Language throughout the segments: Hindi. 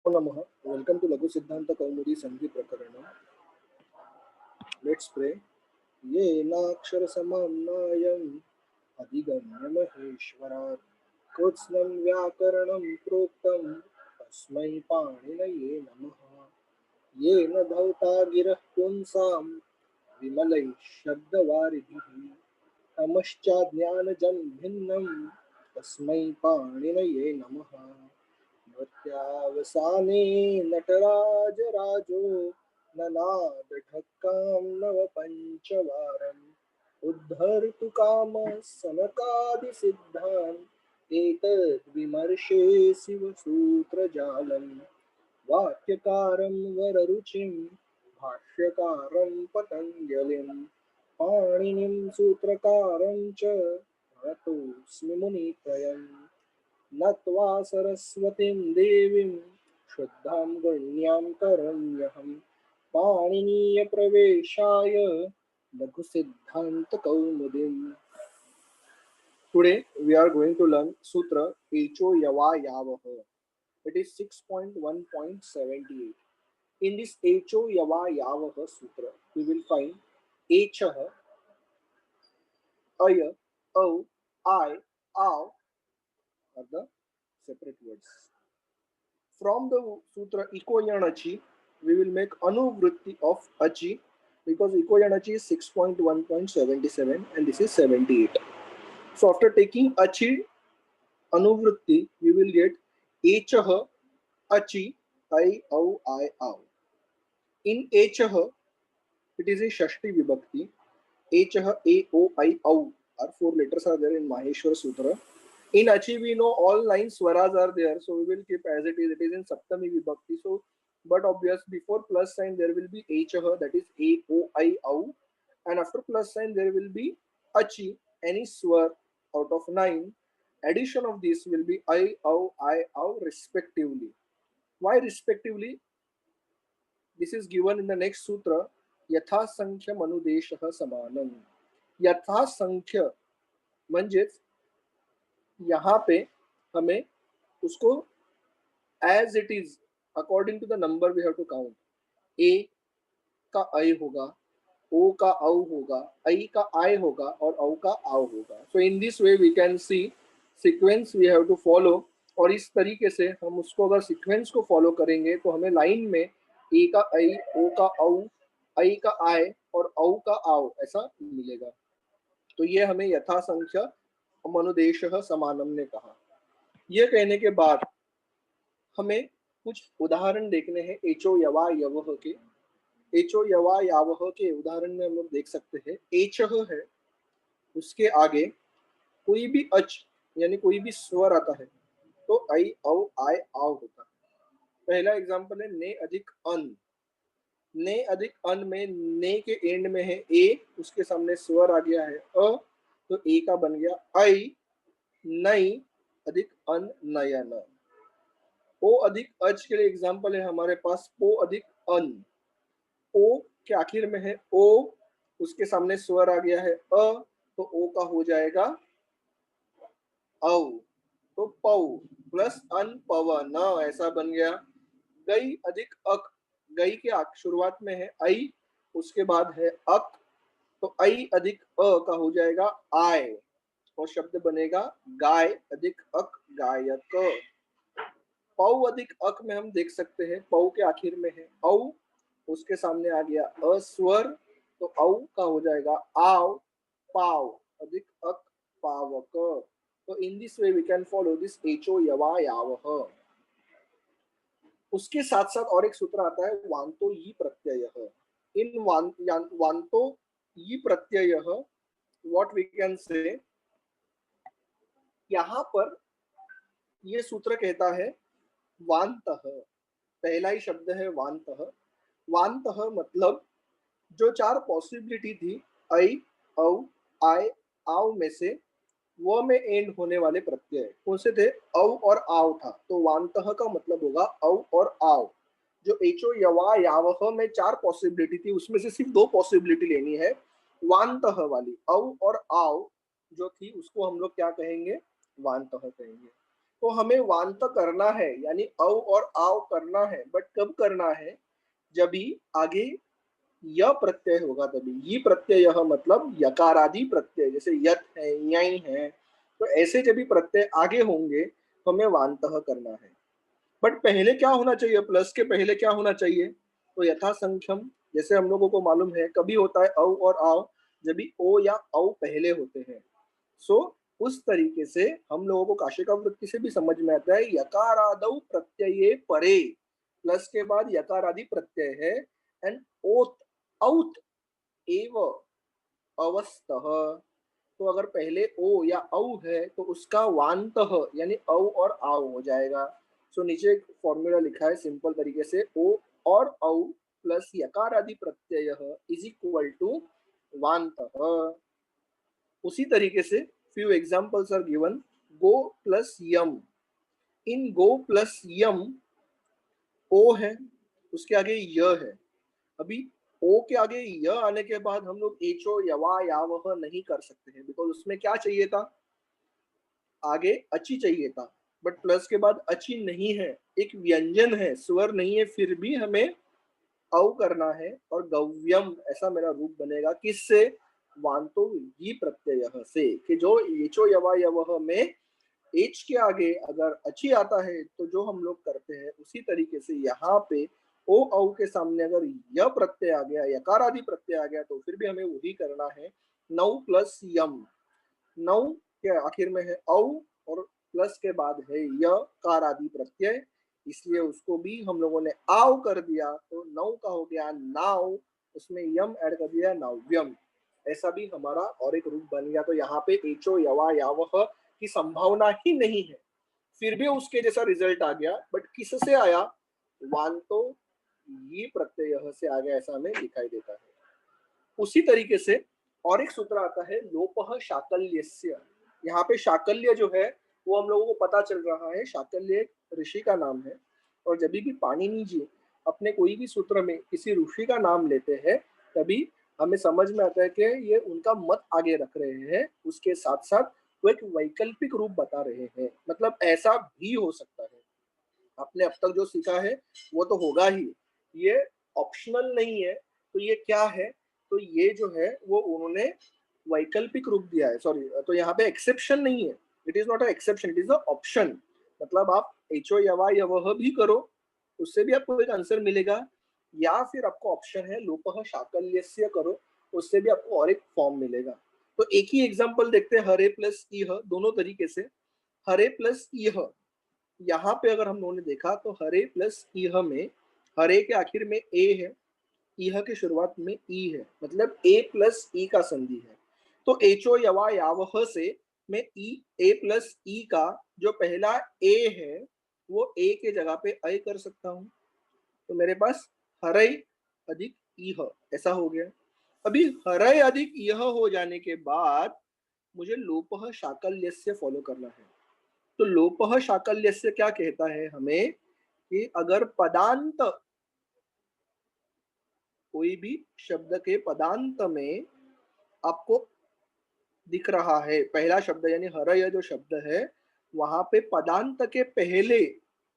नमः. Welcome to Laghu Siddhanta Kaumudi Sandhi Prakaranam. Let's pray. येनाक्षरसमाम्नायम् अधिगम्य महेश्वरात् कृत्स्नं व्याकरणं प्रोक्तं तस्मै पाणिनये नमः. येन धौता गिरः पुंसां विमलैः शब्दवारिधिः तमश्चाज्ञानजं भिन्नं तस्मै पाणिनये नमः. नृत्यावसाने नटराजराजो ननादढक्कां नवपञ्चवारम् उद्धर्तुकामः सनकादिसिद्धान् एतद्विमर्शे शिवसूत्रजालम् वाक्यकारं वररुचिं भाष्यकारं पतञ्जलिं पाणिनिं सूत्रकारं च प्रणतोऽस्मि मुनित्रयम्. नत्वा सरस्वतीं देवीं शुद्धां गण्यां करोम्यहं पाणिनीयप्रवेशाय लघुसिद्धान्तकौमुदीम्. Today we are going to learn Sutra Echo Yava Yavah. It is 6.1.78. In this Echo Yava Yavah Sutra, we will find Echah, Aya, Au, I, Av are the separate words. From the sutra Ikoyanachi, we will make Anuvritti of Achi because Ikoyanachi is 6.1.77 and this is 78. So after taking Achi Anuvritti, we will get Echah, Achi, I, Au, I, Au. In Echah, it is a Shashti Vibhakti. Echah, A, O, I, Au are four letters are there in Maheshwara Sutra. In Achi, we know all 9 swaras are there, so we will keep as it is. It is in Saptami Vibhakti. So, but obvious before plus sign there will be Echah, that is A, O, I, Au, and after plus sign there will be Achi, any swar out of 9. Addition of this will be I, Au respectively. Why respectively? This is given in the next sutra. Yatha Sankhya Manudeshah Samanam. Yatha Sankhya म्हणजेच यहाँ पे हमें उसको as it is according to the number we have to count. ए का आई होगा, ओ का औ होगा, आई का आई होगा और औ का आव होगा. So in this way we can see sequence we have to follow. और इस तरीके से हम उसको अगर सीक्वेंस को फॉलो करेंगे तो हमें लाइन में ए का आई, ओ का औ, आई का आय और औ का आव ऐसा मिलेगा. तो ये हमें यथा संख्या मनुदेशः समानम ने कहा. यह कहने के बाद हमें कुछ उदाहरण देखने हैं एचो यवा यवह के. एचो यवा यावह के उदाहरण में हम लोग देख सकते हैं एचह है, उसके आगे कोई भी अच यानी कोई भी स्वर आता है तो आई औ आय आव होता है. पहला एग्जांपल है ने अधिक अन. ने अधिक अन में ने के एंड में है ए, उसके सामने स्वर आ गया है अ, तो ए का बन गया आई. नई अधिक अन नयन. ओ अधिक अच के लिए एग्जांपल है हमारे पास पो अधिक अन. ओ के आखिर में है ओ, उसके सामने स्वर आ गया है अ, तो ओ का हो जाएगा औ, तो पौ प्लस अन पवन ऐसा बन गया. गई अधिक अक. गई के शुरुआत में है आई, उसके बाद है अक, तो आई अधिक अ का हो जाएगा आय और शब्द बनेगा गाय अधिक अक गायक. पौ अधिक अक में हम देख सकते हैं पौ के आखिर में है औ, उसके सामने आ गया अस्वर, तो औ का हो जाएगा आव पाव अधिक अक पावक. तो in this way we can follow this एचो यवा यावह. उसके साथ साथ और एक सूत्र आता है वांतो यी प्रत्यय. इन वांतो यी प्रत्यय व्हाट वी कैन से, यहाँ पर ये सूत्र कहता है वांतः. पहला ही शब्द है वांतः. वांतः मतलब जो 4 पॉसिबिलिटी थी आई, औ, आय, आव में से वो में एंड होने वाले प्रत्यय कौन से थे? औ और आव था. तो वांतः का मतलब होगा औ और आव. जो एचो यवा यावह में 4 पॉसिबिलिटी थी उसमें से सिर्फ 2 पॉसिबिलिटी लेनी है. वांतः वाली औ और आव जो थी उसको हम लोग क्या कहेंगे? वांतः कहेंगे. तो हमें वांत करना है, यानी औ और आव करना है, बट कब करना है? जब भी आगे य प्रत्यय होगा तभी। ये प्रत्यय मतलब यकारादि प्रत्यय, जैसे यत है, यई है, तो ऐसे जब भी प्रत्यय आगे होंगे तो हमें वांतः करना है। बट पहले क्या होना चाहिए? प्लस के पहले क्या होना चाहिए? तो यथा संख्यम, जैसे हम लोगों को मालूम है कभी होता है औ और आव, जब भी ओ या औ पहले होते हैं। सो उस तरीके से हम लोगों को काशिका वृत्ति से भी समझ में आता है, यकारादौ प्रत्यये परे, प्लस के बाद यकार आदि प्रत्यय है, एंड ओत औत एव अवस्तः। तो अगर पहले ओ या औ है तो उसका वांतः यानी औ और आव हो जाएगा। सो नीचे एक फॉर्मूला लिखा है सिंपल तरीके से, ओ और औ प्लस यकार आदि प्रत्यय इज इक्वल टू वांतः। उसी तरीके से फ्यू एग्जांपल्स आर गिवन। गो प्लस यम, इन गो प्लस यम ओ है, उसके आगे य है। अभी ओ के आगे य आने के बाद हम लोग एचो यवा यावह नहीं कर सकते हैं, बिकॉज उसमें क्या चाहिए था? आगे अची चाहिए था, बट प्लस के बाद अची नहीं है, एक व्यंजन है, स्वर नहीं है, फिर भी हमें औ करना है, और गव्यम ऐसा मेरा रूप बनेगा किससे? वांतो ही प्रत्यय से, कि जो एचो यवा यवह में एच के आगे अगर अच्छी आता है तो जो हम लोग करते हैं उसी तरीके से यहाँ पे ओ औ के सामने अगर य प्रत्यय आ गया, यकार आदि प्रत्यय आ गया, तो फिर भी हमें वही करना है। नौ प्लस यम, नौ के आखिर में है औ और प्लस के बाद है य कार आदि प्रत्यय, इसलिए उसको भी हम लोगों ने आव कर दिया, तो नौ का हो गया नाव, उसमें यम ऐड कर दिया नव्यम। ऐसा भी हमारा और एक रूप बन गया। तो यहाँ पे एचो यवा यावह की संभावना ही नहीं है, फिर भी उसके जैसा रिजल्ट आ गया, बट किससे आया? वांतो ये प्रत्यय से आ गया, ऐसा हमें दिखाई देता है। उसी तरीके से और एक सूत्र आता है लोपः शाकल्यस्य। यहाँ पे शाकल्य जो है वो हम लोगों को पता चल रहा है, शाकल्य एक ऋषि का नाम है, और जब भी पाणिनि जी अपने कोई भी सूत्र में किसी ऋषि का नाम लेते हैं तभी हमें समझ में आता है कि ये उनका मत आगे रख रहे हैं, उसके साथ साथ वो एक वैकल्पिक रूप बता रहे हैं, मतलब ऐसा भी हो सकता है। आपने अब तक जो सीखा है वो तो होगा ही, ये ऑप्शनल नहीं है। तो ये क्या है? तो ये जो है वो उन्होंने वैकल्पिक रूप दिया है, सॉरी, तो यहाँ पे एक्सेप्शन नहीं है, it is not a exception, it is a option. मतलब आप एचो यवा यवह भी करो, उससे भी आपको एक आंसर मिलेगा, या फिर आपको ऑप्शन है लोपः शाकल्यस्य करो, उससे भी आपको और एक फॉर्म मिलेगा। तो एक ही एग्जांपल देखते हैं, हरे प्लस इह, दोनों तरीके से। हरे प्लस इह, यहाँ पे अगर हम लोगों ने देखा तो हरे प्लस इह में हरे के आखिर में ए है, इह के शुरुआत में ई है, मतलब ए प्लस ई का संधि है। तो एचो यवा यावह से मैं ई ए प्लस ई का जो पहला ए है वो ए के जगह पे अय कर सकता हूँ, तो मेरे पास हरय अधिक इह ऐसा हो गया। अभी हरय अधिक यह हो जाने के बाद मुझे लोपः शाकल्यस्य फॉलो करना है। तो लोपः शाकल्यस्य क्या कहता है हमें कि अगर पदांत, कोई भी शब्द के पदांत में आपको दिख रहा है पहला शब्द यानी हरय जो शब्द है, वहां पे पदांत के पहले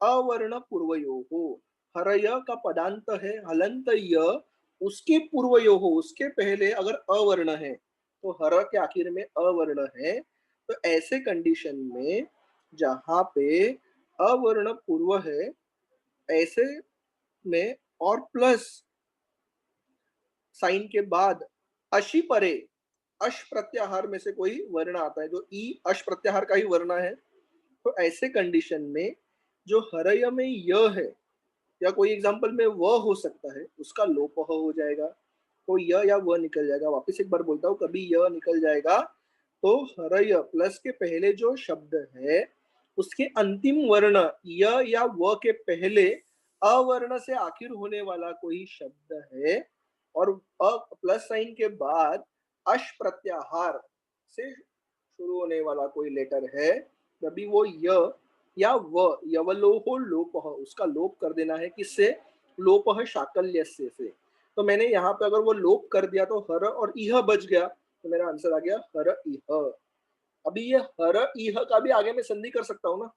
अवर्ण पूर्वयो हो, हरय का पदांत है हलंत य, उसके पूर्वयो हो, उसके पहले अगर अवर्ण है तो हर के आखिर में अवर्ण है, तो ऐसे कंडीशन में जहां पे अवर्ण पूर्व है ऐसे में और प्लस साइन के बाद अशी परे, अश प्रत्याहार में से कोई वर्ण आता है, जो ई अश प्रत्याहार का ही वर्ण है, तो ऐसे कंडीशन में जो हरय में य है या कोई एग्जांपल में व हो सकता है, उसका लोप हो जाएगा, तो य या व निकल जाएगा। वापस एक बार बोलता हूँ, कभी य निकल जाएगा तो हरय प्लस के पहले जो शब्द है उसके अंतिम वर्ण य या व के पहले अवर्ण से आखिर होने वाला कोई शब्द है, और अ प्लस साइन के बाद अश प्रत्याहार से शुरू होने वाला कोई लेटर है, तभी वो य या व यवलोहो लोपः, उसका लोप कर देना है, किससे? लोपः शाकल्यस्य से। तो मैंने यहाँ पे अगर वो लोप कर दिया तो हर और इह बच गया, तो मेरा आंसर आ गया हर इह। अभी ये हर इह का भी आगे मैं संधि कर सकता हूँ ना,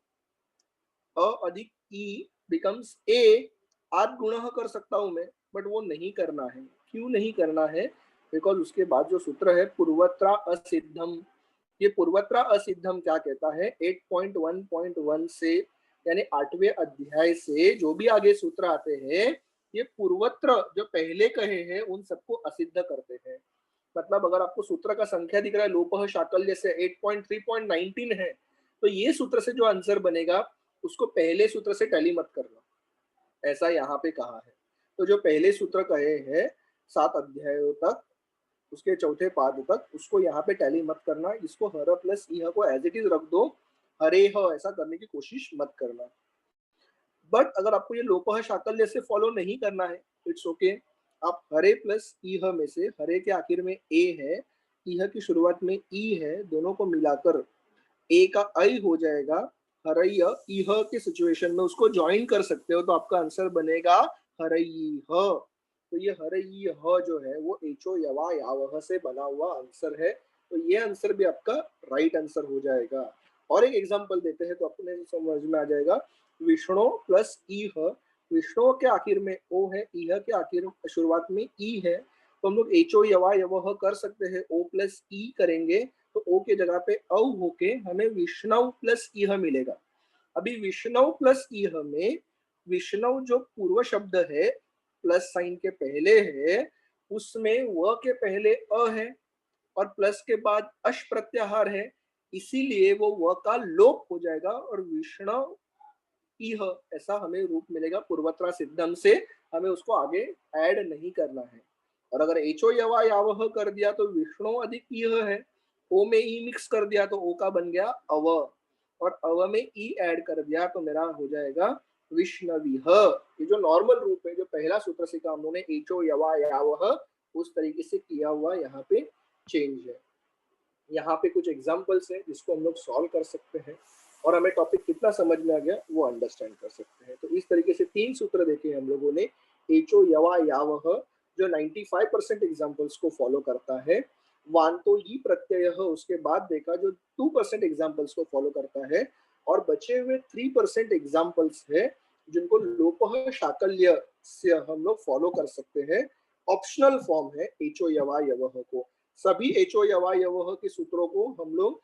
अ अधिक ई बिकम्स ए, आद गुणः कर सकता हूं मैं, बट वो नहीं करना है। क्यों नहीं करना है? बिकॉज उसके बाद जो सूत्र है पूर्वत्रा असिद्धम, ये पूर्वत्रा असिद्धम क्या कहता है? 8.1.1 से यानी 8वें अध्याय से जो भी आगे सूत्र आते हैं, ये पूर्वत्र जो पहले कहे हैं उन सबको असिद्ध करते हैं। मतलब अगर आपको सूत्र का संख्या दिख रहा है लोपः शाकल्य से 8.3.19 है, तो ये सूत्र से जो आंसर बनेगा उसको पहले सूत्र से टैली मत करना, ऐसा यहाँ पे कहा है। तो जो पहले सूत्र कहे हैं 7 अध्यायों तक, उसके चौथे पाद तक, उसको यहाँ पे टैली मत करना, इसको हर प्लस यह को एज इट इज रख दो, हरे ह ऐसा करने की कोशिश मत करना। बट अगर आपको ये लोपः शाकल्य से फॉलो नहीं करना है, इट्स ओके। आप हरे प्लस ईह में से, हरे के आखिर में ए है, ईह की शुरुआत में ई है, दोनों को मिलाकर ए का आई हो जाएगा। हरय ईह के सिचुएशन में उसको ज्वाइन कर सकते हो, तो आपका आंसर बनेगा हरई ह। तो ये हरई ह जो है वो एचो यवा यावह से बना हुआ आंसर है, तो ये आंसर भी आपका राइट आंसर हो जाएगा। और एक एग्जांपल देते हैं तो अपने समझ में आ जाएगा। विष्णु प्लस ईह, विष्णु के आखिर में ओ है, ईह के आखिर शुरुआत में ई है, तो हम लोग एचो यवा यवह कर सकते हैं, ओ प्लस ई करेंगे तो ओ के जगह पे औ होके हमें विष्णु प्लस इह मिलेगा। अभी विष्णु प्लस इह में विष्णु जो पूर्व शब्द है प्लस साइन के पहले है, उसमें व के पहले अ है और प्लस के बाद अश प्रत्याहार है, इसीलिए वो व का लोप हो जाएगा और विष्णु इह ऐसा हमें रूप मिलेगा पूर्वत्रा सिद्धम से। हमें उसको आगे ऐड नहीं करना है। और अगर एचो यवा यावह कर दिया तो विष्णु अधिक इह है, ओ में ई मिक्स कर दिया तो ओ का बन गया अव, और अव में ई ऐड कर दिया तो मेरा हो जाएगा विष्णविह। ये जो नॉर्मल रूप है, जो पहला सूत्र सीखा हम लोगों ने एचो यवा यावह, उस तरीके से किया हुआ यहाँ पे चेंज है। यहाँ पे कुछ एग्जाम्पल्स है जिसको हम लोग सॉल्व कर सकते हैं और हमें टॉपिक कितना समझ में आ गया वो अंडरस्टैंड कर सकते हैं। तो इस तरीके से 3 सूत्र देखे हम लोगों ने। एचो यवा यावह जो 95% एग्जाम्पल्स को फॉलो करता है, वांतो ही प्रत्यय उसके बाद देखा जो 2% एग्जाम्पल्स को फॉलो करता है, और बचे हुए 3% एग्जाम्पल्स है जिनको लोपः शाकल्य से हम लोग फॉलो कर सकते हैं। ऑप्शनल फॉर्म है एचो यवा यवह को। सभी एचो यवा यवह के सूत्रों को हम लोग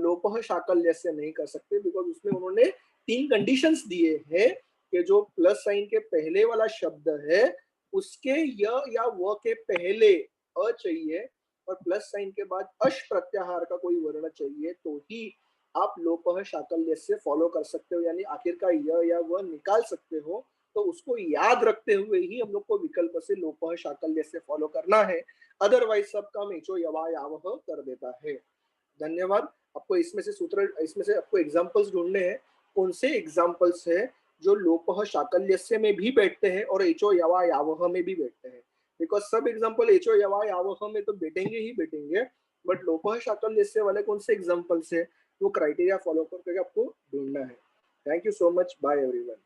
लोपः शाकल्य से नहीं कर सकते, बिकॉज उसमें उन्होंने 3 कंडीशंस दिए हैं कि जो प्लस साइन के पहले वाला शब्द है उसके य या व के पहले अ चाहिए और प्लस साइन के बाद अश प्रत्याहार का कोई वर्ण चाहिए, तो ही आप लोपः शाकल्य से फॉलो कर सकते हो, यानी आखिर का य या व निकाल सकते हो। तो उसको याद रखते हुए ही हम लोग को विकल्प से लोपः शाकल्य से फॉलो करना है, अदरवाइज सब काम एचो यवा यावह कर देता है। धन्यवाद। आपको इसमें से सूत्र, इसमें से आपको एग्जांपल्स ढूंढने हैं, कौन से एग्जांपल्स है जो लोपः शाकल्यस्य में भी बैठते हैं और एचो यवा यावह में भी बैठते हैं। बिकॉज सब एग्जांपल एचो यवा यावह में तो बैठेंगे ही बैठेंगे, बट लोपः शाकल्यस्य वाले कौन से एग्जांपल्स है वो क्राइटेरिया फॉलो करके आपको ढूंढना है। Thank you so much, bye everyone.